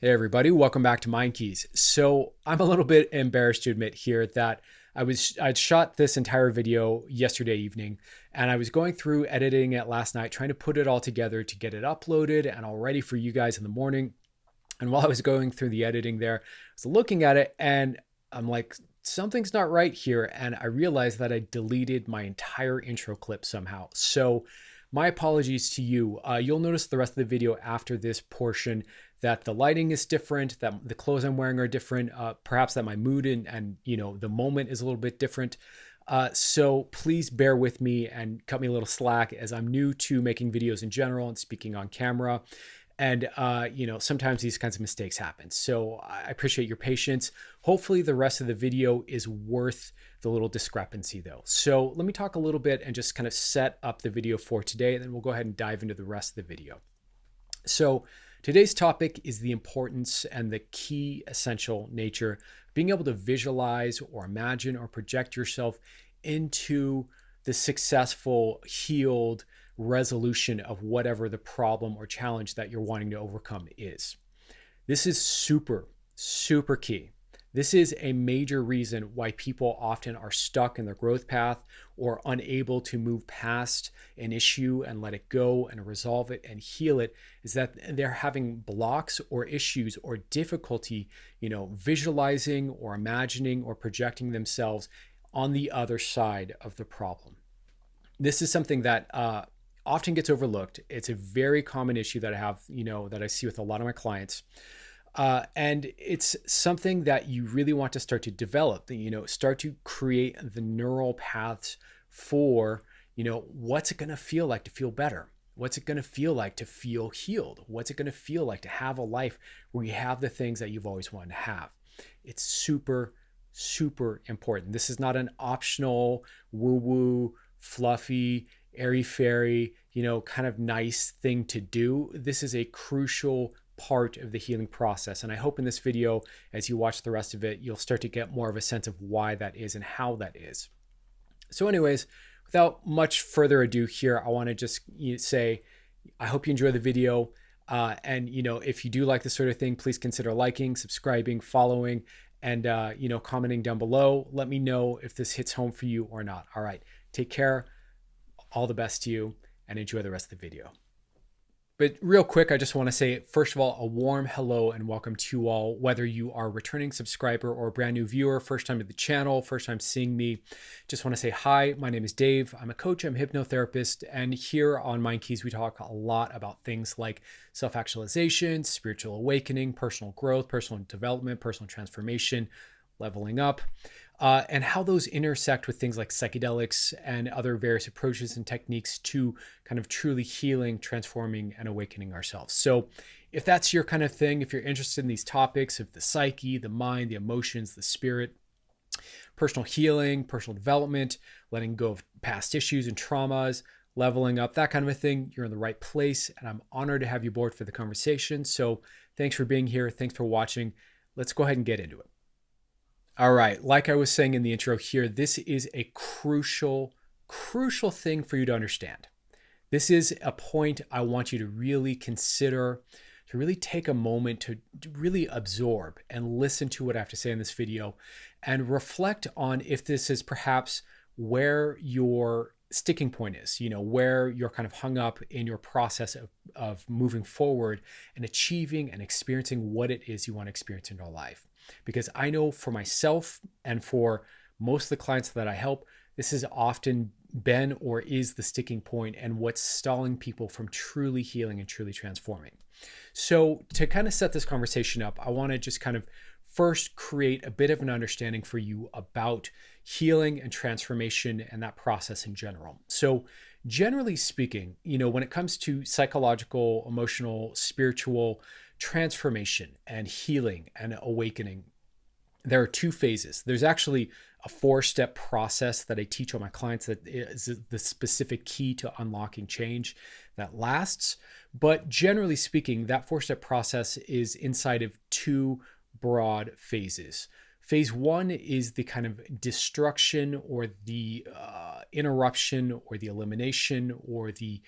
Hey everybody, welcome back to Mind Keys. So I'm a little bit embarrassed to admit here that I'd shot this entire video yesterday evening and I was going through editing it last night, trying to put it all together to get it uploaded and all ready for you guys in the morning. And while I was going through the editing there, I was looking at it and I'm like, something's not right here. And I realized that I deleted my entire intro clip somehow. So my apologies to you. You'll notice the rest of the video after this portion that the lighting is different, that the clothes I'm wearing are different, perhaps that my mood and the moment is a little bit different. So please bear with me and cut me a little slack as I'm new to making videos in general and speaking on camera. And, sometimes these kinds of mistakes happen. So I appreciate your patience. Hopefully the rest of the video is worth the little discrepancy though. So let me talk a little bit and just kind of set up the video for today, and then we'll go ahead and dive into the rest of the video. So today's topic is the importance and the key essential nature of being able to visualize or imagine or project yourself into the successful, healed resolution of whatever the problem or challenge that you're wanting to overcome is. This is super, super key. This is a major reason why people often are stuck in their growth path or unable to move past an issue and let it go and resolve it and heal it, is that they're having blocks or issues or difficulty, visualizing or imagining or projecting themselves on the other side of the problem. This is something that often gets overlooked. It's a very common issue that I have, that I see with a lot of my clients. And it's something that you really want to start to develop, start to create the neural paths for, what's it going to feel like to feel better? What's it going to feel like to feel healed? What's it going to feel like to have a life where you have the things that you've always wanted to have? It's super, super important. This is not an optional woo-woo, fluffy, airy-fairy, kind of nice thing to do. This is a crucial part of the healing process. And I hope in this video, as you watch the rest of it, you'll start to get more of a sense of why that is and how that is. So anyways, without much further ado here, I want to just say, I hope you enjoy the video. And if you do like this sort of thing, please consider liking, subscribing, following, and commenting down below. Let me know if this hits home for you or not. All right, take care. All the best to you and enjoy the rest of the video. But real quick, I just want to say, first of all, a warm hello and welcome to you all, whether you are a returning subscriber or a brand new viewer, first time to the channel, first time seeing me. Just want to say hi, my name is Dave. I'm a coach, I'm a hypnotherapist, and here on Mind Keys, we talk a lot about things like self-actualization, spiritual awakening, personal growth, personal development, personal transformation, leveling up, and how those intersect with things like psychedelics and other various approaches and techniques to kind of truly healing, transforming, and awakening ourselves. So if that's your kind of thing, if you're interested in these topics of the psyche, the mind, the emotions, the spirit, personal healing, personal development, letting go of past issues and traumas, leveling up, that kind of a thing, you're in the right place. And I'm honored to have you aboard for the conversation. So thanks for being here. Thanks for watching. Let's go ahead and get into it. All right, like I was saying in the intro here, this is a crucial thing for you to understand. This is a point I want you to really consider, to really take a moment to really absorb and listen to what I have to say in this video and reflect on if this is perhaps where your sticking point is, where you're kind of hung up in your process of moving forward and achieving and experiencing what it is you want to experience in your life. Because I know for myself and for most of the clients that I help, this has often been or is the sticking point and what's stalling people from truly healing and truly transforming. So to kind of set this conversation up, I want to just kind of first create a bit of an understanding for you about healing and transformation and that process in general. So generally speaking, when it comes to psychological, emotional, spiritual transformation and healing and awakening, there are two phases. There's actually a 4-step process that I teach all my clients that is the specific key to unlocking change that lasts. But generally speaking, that 4-step process is inside of 2 broad phases. Phase 1 is the kind of destruction or the interruption or the elimination or the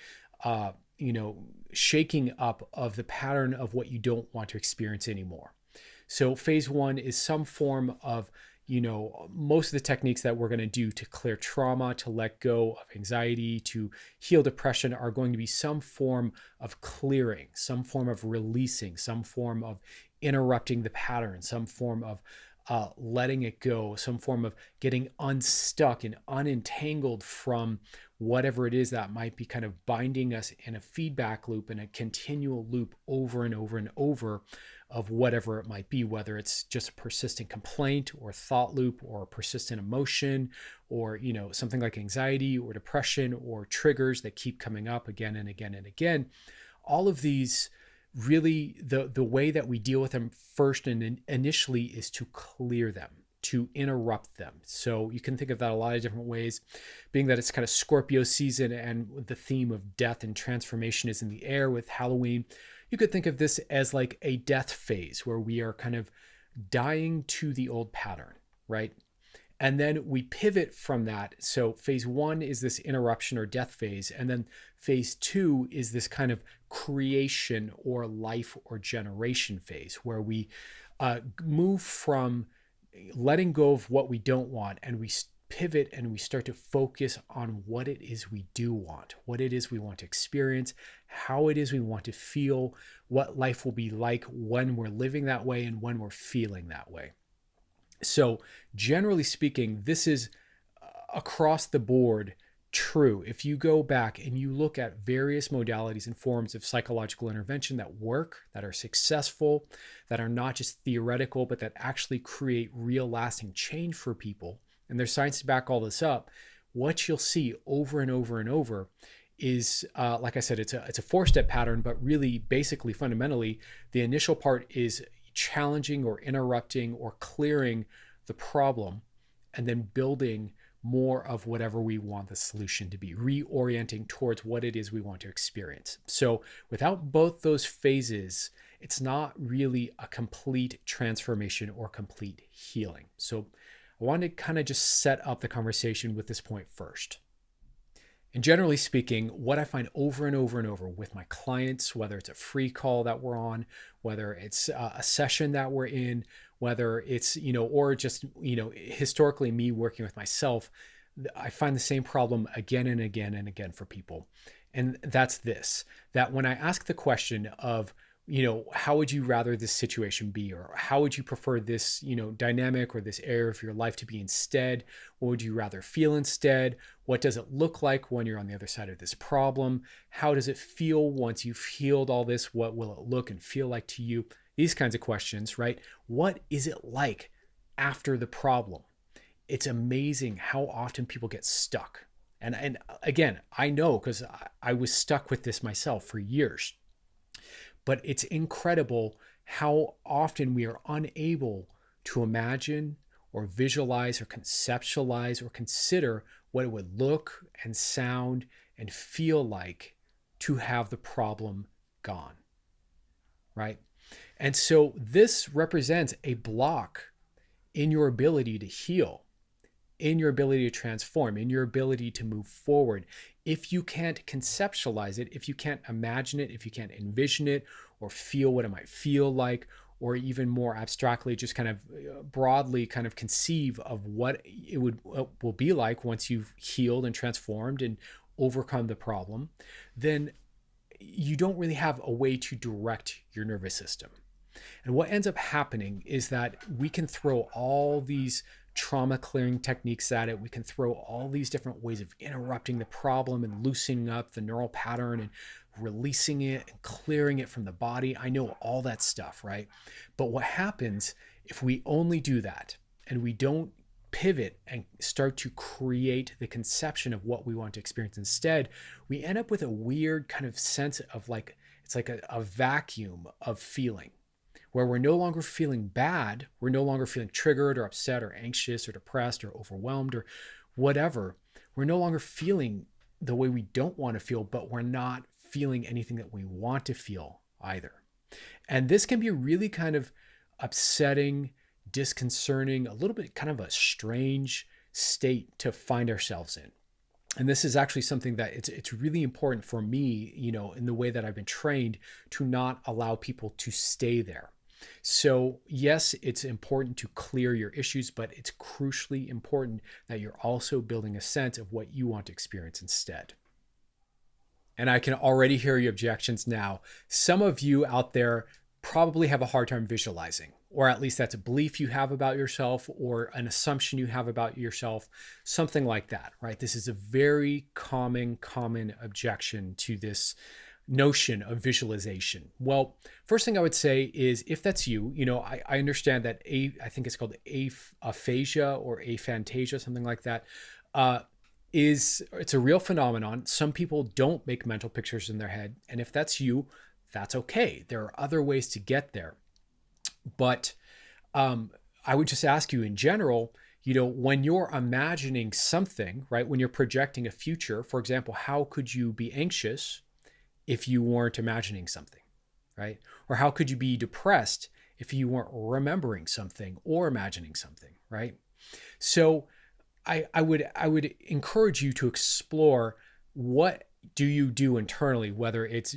shaking up of the pattern of what you don't want to experience anymore. So phase one is some form of, most of the techniques that we're going to do to clear trauma, to let go of anxiety, to heal depression are going to be some form of clearing, some form of releasing, some form of interrupting the pattern, some form of letting it go, some form of getting unstuck and unentangled from whatever it is that might be kind of binding us in a feedback loop and a continual loop over and over and over of whatever it might be, whether it's just a persistent complaint or thought loop or a persistent emotion or, something like anxiety or depression or triggers that keep coming up again and again and again. All of these really, the way that we deal with them first and initially is to clear them, to interrupt them. So you can think of that a lot of different ways, being that it's kind of Scorpio season and the theme of death and transformation is in the air with Halloween. You could think of this as like a death phase where we are kind of dying to the old pattern, right? And then we pivot from that. So phase one is this interruption or death phase. And then phase two is this kind of creation or life or generation phase where we move from letting go of what we don't want and we pivot and we start to focus on what it is we do want, what it is we want to experience, how it is we want to feel, what life will be like when we're living that way and when we're feeling that way. So generally speaking, this is across the board true. If you go back and you look at various modalities and forms of psychological intervention that work, that are successful, that are not just theoretical, but that actually create real lasting change for people, and there's science to back all this up, what you'll see over and over and over is, like I said, it's a four-step pattern, but really basically fundamentally, the initial part is challenging or interrupting or clearing the problem and then building more of whatever we want the solution to be, reorienting towards what it is we want to experience. So without both those phases, it's not really a complete transformation or complete healing. So I want to kind of just set up the conversation with this point first. And generally speaking, what I find over and over and over with my clients, whether it's a free call that we're on, whether it's a session that we're in, whether it's, or just, historically me working with myself, I find the same problem again and again and again for people. And that's this, that when I ask the question of, how would you rather this situation be? Or how would you prefer this, dynamic or this area of your life to be instead? What would you rather feel instead? What does it look like when you're on the other side of this problem? How does it feel once you've healed all this? What will it look and feel like to you? These kinds of questions, right? What is it like after the problem? It's amazing how often people get stuck. And again, I know because I was stuck with this myself for years. But it's incredible how often we are unable to imagine or visualize or conceptualize or consider what it would look and sound and feel like to have the problem gone, right? And so this represents a block in your ability to heal, in your ability to transform, in your ability to move forward. If you can't conceptualize it, if you can't imagine it, if you can't envision it or feel what it might feel like, or even more abstractly, just kind of broadly kind of conceive of what it will be like once you've healed and transformed and overcome the problem, then you don't really have a way to direct your nervous system. And what ends up happening is that we can throw all these trauma clearing techniques at it. We can throw all these different ways of interrupting the problem and loosening up the neural pattern and releasing it and clearing it from the body. I know all that stuff, right? But what happens if we only do that and we don't pivot and start to create the conception of what we want to experience instead, we end up with a weird kind of sense of like, it's like a vacuum of feeling, where we're no longer feeling bad, we're no longer feeling triggered or upset or anxious or depressed or overwhelmed or whatever. We're no longer feeling the way we don't want to feel, but we're not feeling anything that we want to feel either. And this can be really kind of upsetting, disconcerting, a little bit kind of a strange state to find ourselves in. And this is actually something that it's really important for me, in the way that I've been trained, to not allow people to stay there. So yes, it's important to clear your issues, but it's crucially important that you're also building a sense of what you want to experience instead. And I can already hear your objections now. Some of you out there probably have a hard time visualizing, or at least that's a belief you have about yourself or an assumption you have about yourself, something like that, right? This is a very common objection to this notion of visualization. Well, first thing I would say is, if that's you, I understand that I think it's called aphasia or aphantasia, something like that. It's a real phenomenon. Some people don't make mental pictures in their head, and if that's you, that's okay. There are other ways to get there. But I would just ask you in general, when you're imagining something, right? When you're projecting a future, for example, how could you be anxious if you weren't imagining something, right? Or how could you be depressed if you weren't remembering something or imagining something, right? So I would encourage you to explore, what do you do internally, whether it's,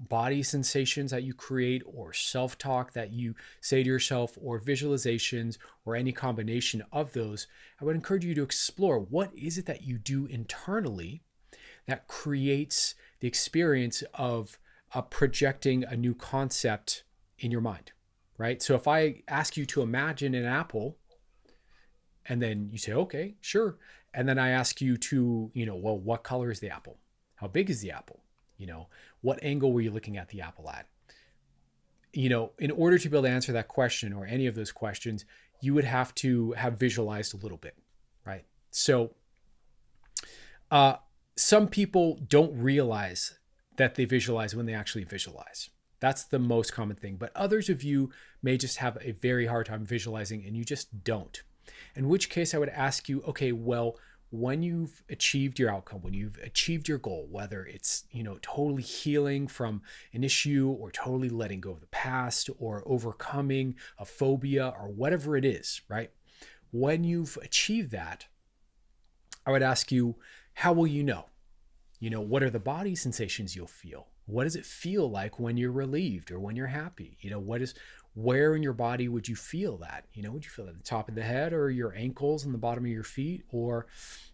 body sensations that you create, or self-talk that you say to yourself, or visualizations, or any combination of those. I would encourage you to explore, what is it that you do internally that creates the experience of projecting a new concept in your mind, right? So if I ask you to imagine an apple, and then you say, okay, sure. And then I ask you to, well, what color is the apple? How big is the apple? What angle were you looking at the apple at? In order to be able to answer that question, or any of those questions, you would have to have visualized a little bit, right? So some people don't realize that they visualize when they actually visualize. That's the most common thing. But others of you may just have a very hard time visualizing, and you just don't. In which case I would ask you, okay, well, when you've achieved your outcome, when you've achieved your goal, whether it's, totally healing from an issue, or totally letting go of the past, or overcoming a phobia, or whatever it is, right? When you've achieved that, I would ask you, how will you know? What are the body sensations you'll feel? What does it feel like when you're relieved or when you're happy? Where in your body would you feel that? Would you feel it at the top of the head, or your ankles and the bottom of your feet, or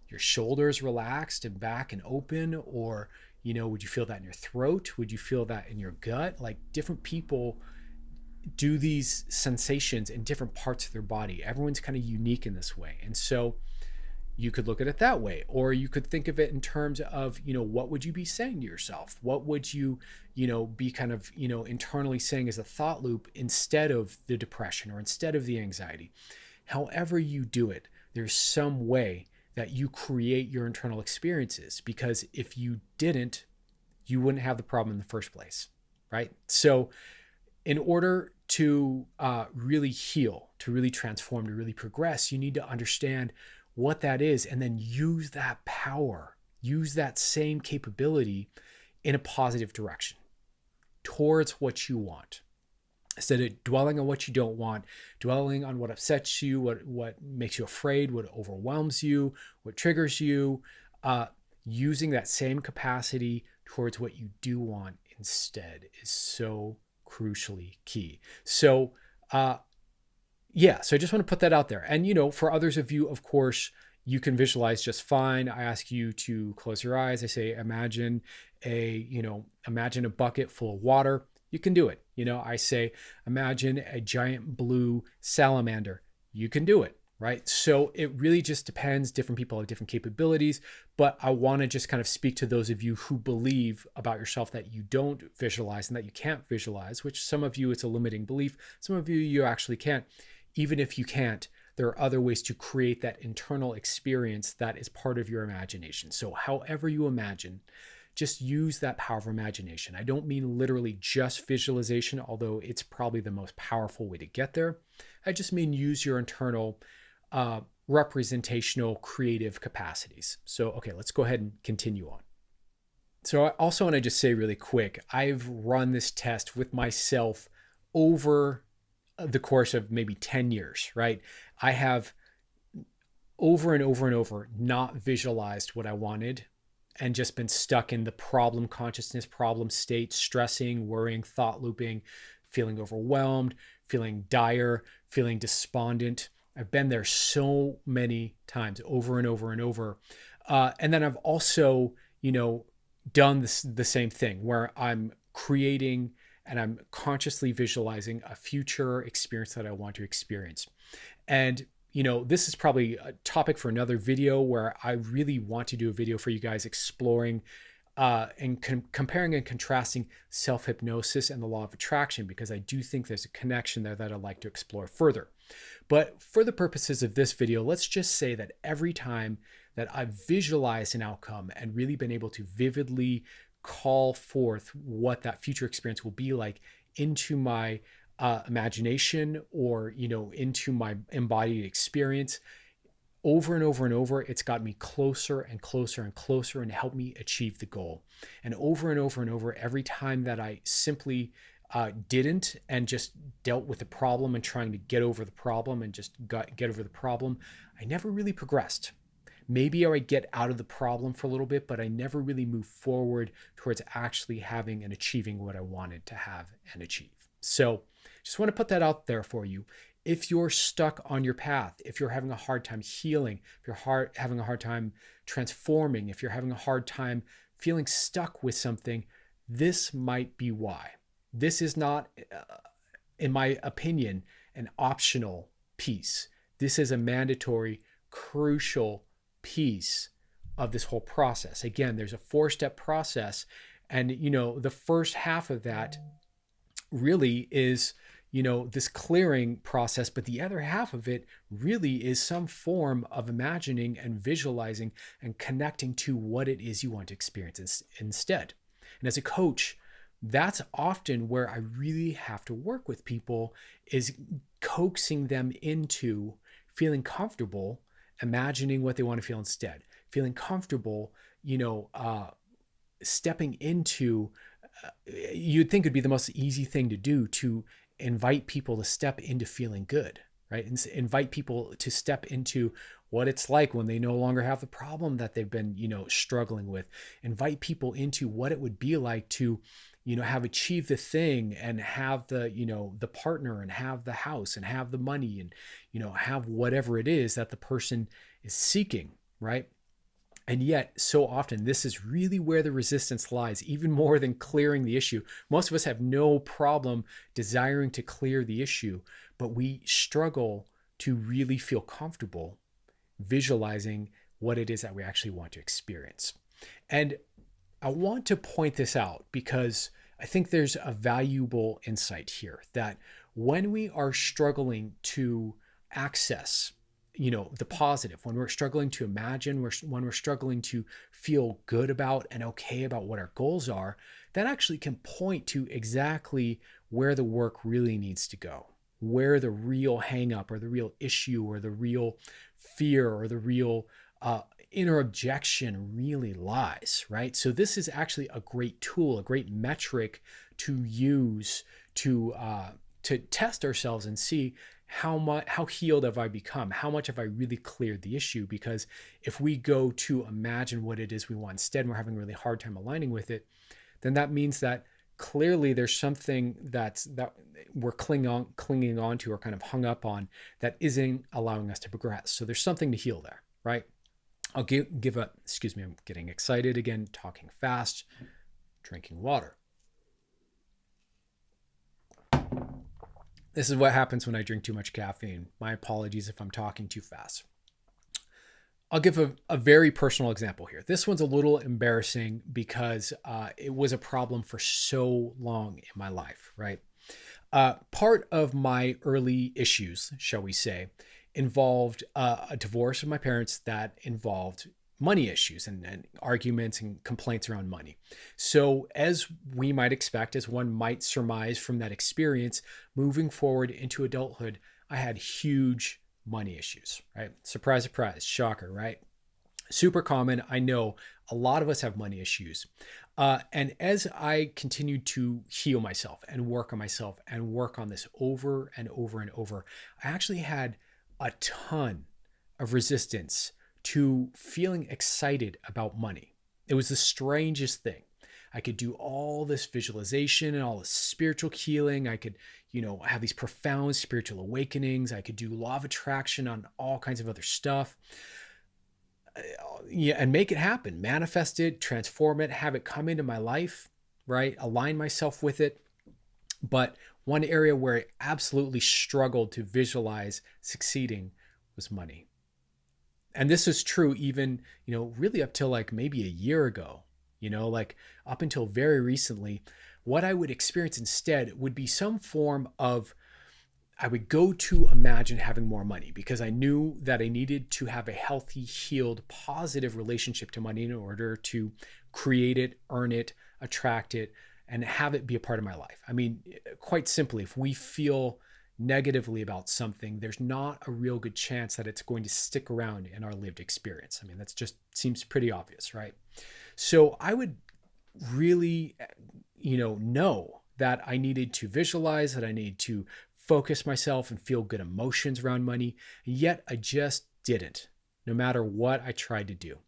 your shoulders relaxed and back and open? Or, would you feel that in your throat? Would you feel that in your gut? Like, different people do these sensations in different parts of their body. Everyone's kind of unique in this way. And so you could look at it that way, or you could think of it in terms of, what would you be saying to yourself? What would you, be kind of, internally saying as a thought loop, instead of the depression or instead of the anxiety? However you do it, there's some way that you create your internal experiences, because if you didn't, you wouldn't have the problem in the first place, right? So in order to really heal, to really transform, to really progress, you need to understand what that is, and then use that power, use that same capability in a positive direction towards what you want. Instead of dwelling on what you don't want, dwelling on what upsets you, what makes you afraid, what overwhelms you, what triggers you, using that same capacity towards what you do want instead is so crucially key. So so I just want to put that out there. And, for others of you, of course, you can visualize just fine. I ask you to close your eyes. I say, imagine a bucket full of water. You can do it. I say, imagine a giant blue salamander. You can do it, right? So it really just depends. Different people have different capabilities, but I want to just kind of speak to those of you who believe about yourself that you don't visualize and that you can't visualize, which some of you, it's a limiting belief. Some of you actually can't. Even if you can't, there are other ways to create that internal experience that is part of your imagination. So however you imagine, just use that power of imagination. I don't mean literally just visualization, although it's probably the most powerful way to get there. I just mean use your internal representational creative capacities. So, okay, let's go ahead and continue on. So I also want to just say really quick, I've run this test with myself over the course of maybe 10 years, right? I have over and over and over not visualized what I wanted and just been stuck in the problem consciousness, problem state, stressing, worrying, thought looping, feeling overwhelmed, feeling dire, feeling despondent. I've been there so many times over and over and over. And then I've also, done the same thing where I'm creating and I'm consciously visualizing a future experience that I want to experience. And this is probably a topic for another video where I really want to do a video for you guys exploring and comparing and contrasting self-hypnosis and the law of attraction, because I do think there's a connection there that I'd like to explore further. But for the purposes of this video, let's just say that every time that I've visualized an outcome and really been able to vividly call forth what that future experience will be like into my imagination or, into my embodied experience, over and over and over, it's got me closer and closer and closer and helped me achieve the goal. And over and over, every time that I simply didn't and just dealt with the problem and trying to get over the problem and just get over the problem, I never really progressed. Maybe I would get out of the problem for a little bit, but I never really moved forward towards actually having and achieving what I wanted to have and achieve. So just want to put that out there for you. If you're stuck on your path, if you're having a hard time healing, if you're having a hard time transforming, if you're having a hard time feeling stuck with something, this might be why. This is not, in my opinion, an optional piece. This is a mandatory, crucial piece of this whole process. Again, there's a 4-step process. And, the first half of that really is, this clearing process, but the other half of it really is some form of imagining and visualizing and connecting to what it is you want to experience instead. And as a coach, that's often where I really have to work with people, is coaxing them into feeling comfortable imagining what they want to feel instead, feeling comfortable, stepping into, you'd think it'd be the most easy thing to do, to invite people to step into feeling good, right? And invite people to step into what it's like when they no longer have the problem that they've been, struggling with. Invite people into what it would be like to, have achieved the thing and have the, the partner and have the house and have the money and, have whatever it is that the person is seeking, right? And yet, so often, this is really where the resistance lies, even more than clearing the issue. Most of us have no problem desiring to clear the issue, but we struggle to really feel comfortable visualizing what it is that we actually want to experience. And I want to point this out because I think there's a valuable insight here that when we are struggling to access the positive, when we're struggling to imagine, when we're struggling to feel good about and okay about what our goals are, that actually can point to exactly where the work really needs to go, where the real hang up or the real issue or the real fear or the real inner objection really lies, right? So this is actually a great tool, a great metric to use to test ourselves and see how healed have I become? How much have I really cleared the issue? Because if we go to imagine what it is we want instead, and we're having a really hard time aligning with it, then that means that clearly there's something that we're clinging on to or kind of hung up on that isn't allowing us to progress. So there's something to heal there, right? I'll give a, excuse me, I'm getting excited again, talking fast, drinking water. This is what happens when I drink too much caffeine. My apologies if I'm talking too fast. I'll give a very personal example here. This one's a little embarrassing because it was a problem for so long in my life, right? Part of my early issues, shall we say, involved a divorce of my parents that involved money issues and arguments and complaints around money. So as we might expect, as one might surmise from that experience, moving forward into adulthood, I had huge money issues, right? Surprise, surprise, shocker, right? Super common. I know a lot of us have money issues. And as I continued to heal myself and work on myself and work on this over and over and over, I actually had a ton of resistance to feeling excited about money. It was the strangest thing. I could do all this visualization and all this spiritual healing. I could, have these profound spiritual awakenings. I could do law of attraction on all kinds of other stuff. Yeah, and make it happen, manifest it, transform it, have it come into my life, right? Align myself with it. But one area where I absolutely struggled to visualize succeeding was money. And this is true even, really up till like maybe a year ago, like up until very recently. What I would experience instead would be some form of, I would go to imagine having more money because I knew that I needed to have a healthy, healed, positive relationship to money in order to create it, earn it, attract it, and have it be a part of my life. I mean, quite simply, if we feel negatively about something, there's not a real good chance that it's going to stick around in our lived experience. I mean, that's just seems pretty obvious, right? So I would really, know that I needed to visualize, that I needed to focus myself and feel good emotions around money. Yet I just didn't, no matter what I tried to do,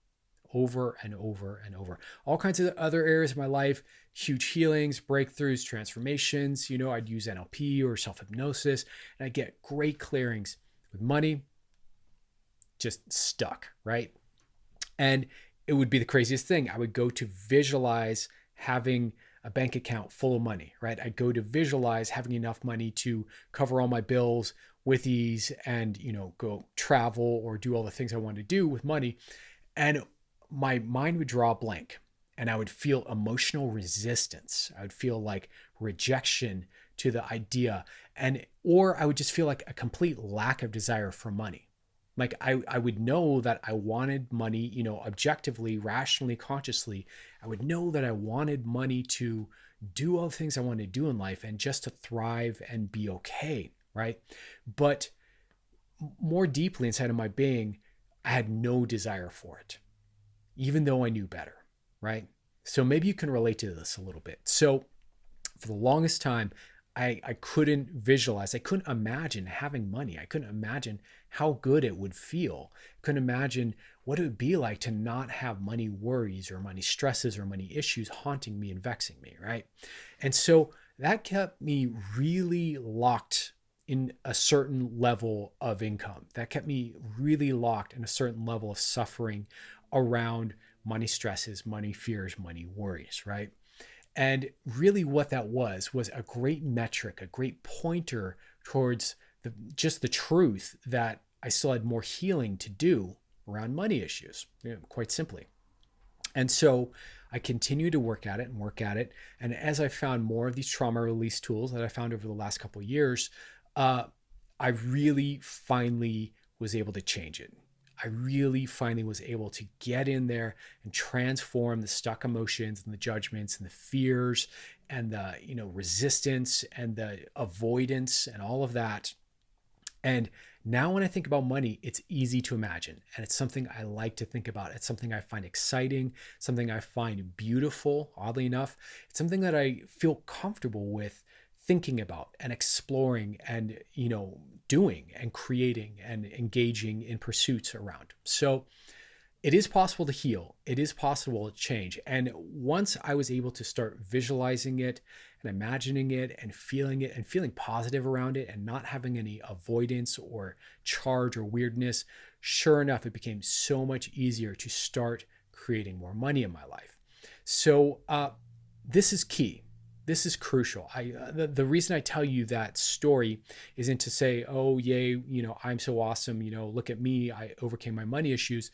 over and over and over. All kinds of other areas of my life, huge healings, breakthroughs, transformations. I'd use NLP or self-hypnosis and I'd get great clearings. With money, just stuck, right? And it would be the craziest thing. I would go to visualize having a bank account full of money, right? I'd go to visualize having enough money to cover all my bills with ease and, go travel or do all the things I wanted to do with money. And my mind would draw a blank and I would feel emotional resistance. I would feel like rejection to the idea or I would just feel like a complete lack of desire for money. Like I would know that I wanted money, objectively, rationally, consciously. I would know that I wanted money to do all the things I wanted to do in life and just to thrive and be okay, right? But more deeply inside of my being, I had no desire for it, even though I knew better, right? So maybe you can relate to this a little bit. So for the longest time, I couldn't visualize, I couldn't imagine having money. I couldn't imagine how good it would feel. I couldn't imagine what it would be like to not have money worries or money stresses or money issues haunting me and vexing me, right? And so that kept me really locked in a certain level of income. That kept me really locked in a certain level of suffering around money stresses, money fears, money worries, right? And really what that was a great metric, a great pointer towards just the truth that I still had more healing to do around money issues, quite simply. And so I continued to work at it. And as I found more of these trauma release tools that I found over the last couple of years, I really finally was able to change it. I really finally was able to get in there and transform the stuck emotions and the judgments and the fears and the, resistance and the avoidance and all of that. And now when I think about money, it's easy to imagine. And it's something I like to think about. It's something I find exciting, something I find beautiful, oddly enough. It's something that I feel comfortable with thinking about and exploring and, doing and creating and engaging in pursuits around. So it is possible to heal. It is possible to change. And once I was able to start visualizing it and imagining it and feeling positive around it and not having any avoidance or charge or weirdness, sure enough, it became so much easier to start creating more money in my life. So this is key. This is crucial. The reason I tell you that story isn't to say, oh, yay, I'm so awesome. Look at me. I overcame my money issues.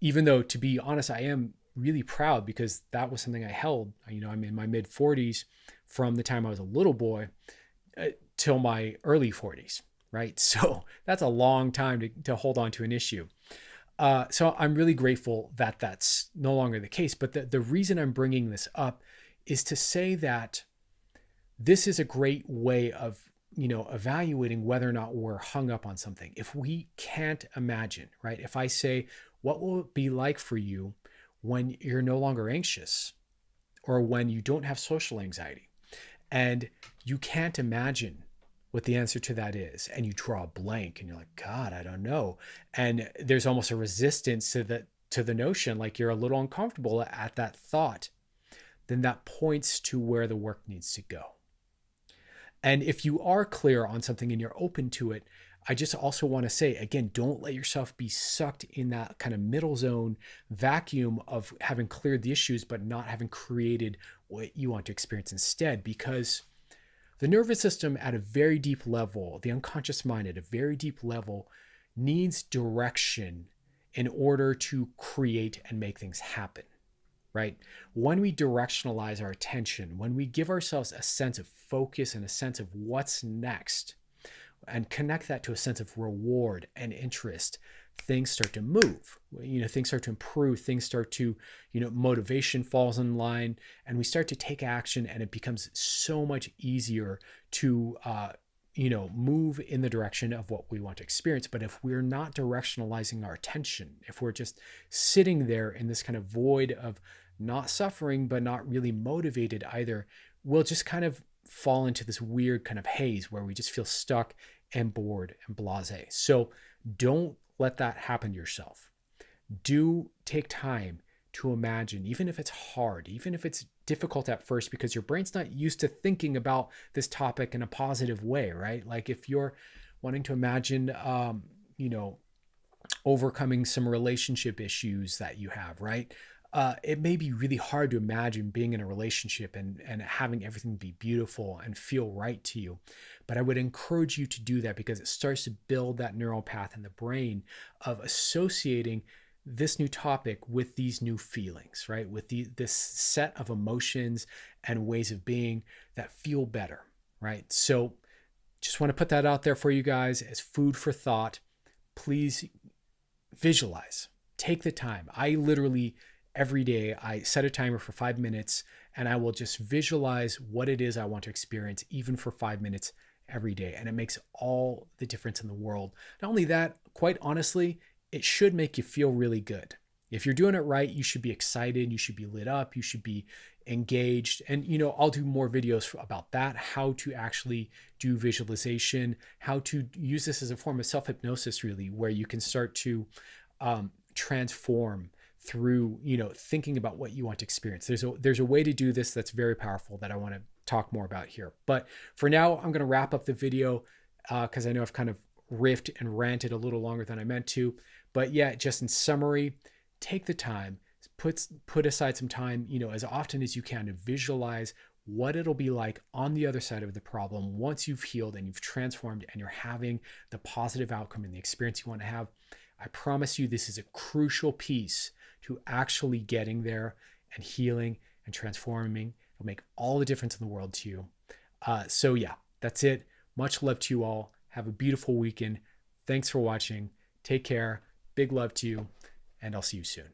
Even though, to be honest, I am really proud because that was something I held. I'm in my mid 40s from the time I was a little boy till my early 40s, right? So that's a long time to hold on to an issue. So I'm really grateful that that's no longer the case. But the reason I'm bringing this up is to say that this is a great way of, evaluating whether or not we're hung up on something. If we can't imagine, right? If I say, what will it be like for you when you're no longer anxious or when you don't have social anxiety and you can't imagine what the answer to that is, and you draw a blank and you're like, God, I don't know. And there's almost a resistance to the notion, like you're a little uncomfortable at that thought, then that points to where the work needs to go. And if you are clear on something and you're open to it, I just also want to say, again, don't let yourself be sucked in that kind of middle zone vacuum of having cleared the issues, but not having created what you want to experience instead. Because the nervous system at a very deep level, the unconscious mind at a very deep level, needs direction in order to create and make things happen. Right? When we directionalize our attention, when we give ourselves a sense of focus and a sense of what's next, and connect that to a sense of reward and interest, things start to move. Things start to improve. Things start to, motivation falls in line, and we start to take action, and it becomes so much easier to, move in the direction of what we want to experience. But if we're not directionalizing our attention, if we're just sitting there in this kind of void of not suffering, but not really motivated either, we'll just kind of fall into this weird kind of haze where we just feel stuck and bored and blasé. So don't let that happen to yourself. Do take time to imagine, even if it's hard, even if it's difficult at first, because your brain's not used to thinking about this topic in a positive way, right? Like if you're wanting to imagine, overcoming some relationship issues that you have, right? It may be really hard to imagine being in a relationship and having everything be beautiful and feel right to you. But I would encourage you to do that, because it starts to build that neural path in the brain of associating this new topic with these new feelings, right? With this set of emotions and ways of being that feel better, right? So just want to put that out there for you guys as food for thought. Please visualize, take the time. I literally every day, I set a timer for 5 minutes, and I will just visualize what it is I want to experience, even for 5 minutes every day. And it makes all the difference in the world. Not only that, quite honestly, it should make you feel really good. If you're doing it right, you should be excited. You should be lit up. You should be engaged. And, I'll do more videos about that, how to actually do visualization, how to use this as a form of self-hypnosis, really, where you can start to transform through, thinking about what you want to experience. There's a way to do this that's very powerful that I want to talk more about here. But for now, I'm going to wrap up the video because I know I've kind of riffed and ranted a little longer than I meant to. But yeah, just in summary, take the time, put aside some time, as often as you can, to visualize what it'll be like on the other side of the problem once you've healed and you've transformed and you're having the positive outcome and the experience you want to have. I promise you, this is a crucial piece to actually getting there and healing and transforming. It'll make all the difference in the world to you. So yeah, that's it. Much love to you all. Have a beautiful weekend. Thanks for watching. Take care. Big love to you, and I'll see you soon.